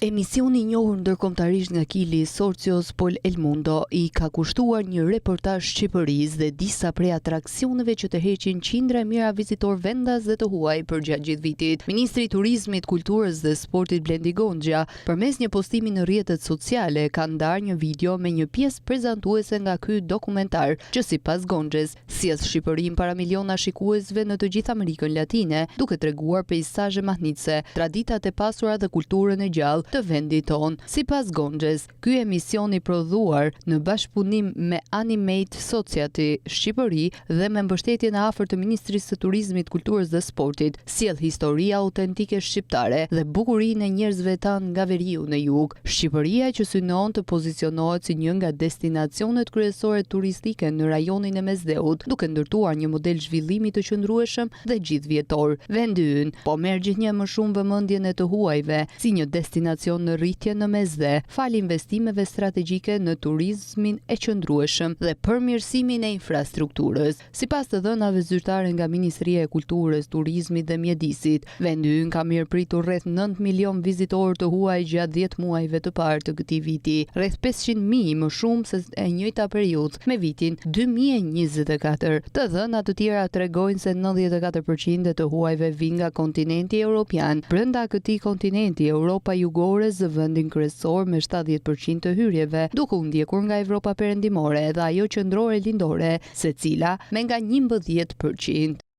Emisioni i njohur ndërkombëtarisht nga Kili Sorcios Pol El Mundo i ka kushtuar një reportazh Shqipërisë dhe disa prej atraksioneve që tërheqin qindra e mijëra vizitor vendas dhe të huaj përgjatë gjithë vitit. Ministri i Turizmit, Kulturës dhe Sportit Blendi Goxha, përmes një postimi në rrjetet sociale, ka ndarë një video me një pjesë prezantuese nga ky dokumentar, që sipas Goxhës sjell Shqipërinë para miliona shikuesve në të gjithë Amerikën Latine, duke treguar peizazhe mahnitse, traditat e pasura dhe kulturën e gjallë të vendit ton. Sipas Goxhës, ky emision i prodhuar në bashkëpunim me Animate Society Shqipëri dhe me mbështetjen e afërt të Ministrisë së Turizmit, Kulturës dhe Sportit, sjell histori autentike shqiptare dhe bukurinë e njerëzve tan nga veriu në jug. Shqipëria që synon të pozicionohet si një nga destinacionet kryesore turistike në rajonin e Mesdheut, duke ndërtuar një model zhvillimi të qëndrueshëm dhe gjithvjetor. Vendi ynë po merr gjithnjë më shumë vëmendjen e të huajve si një destinacion në rritje në Mesdhe, fal investimeve strategjike në turizmin e qëndrueshëm dhe përmirësimin e infrastrukturës. Sipas të dhënave zyrtare nga Ministria e Kulturës, Turizmit dhe Mjedisit, vendi ynë ka mirëpritur rreth 9 milion vizitorë të huaj gjatë 10 muajve të parë të këtij viti, rreth 500.000 më shumë se e njëjta periudhë me vitin 2024. Të dhënat të tjera tregojnë se 94% të huajve vijnë nga kontinenti evropian. Brenda këtij kontinenti, Europa Jugore zë vendin kryesor me 70% të hyrjeve, duke u ndjekur nga Evropa Perëndimore dhe ajo qendrore lindore, secila me nga 11%.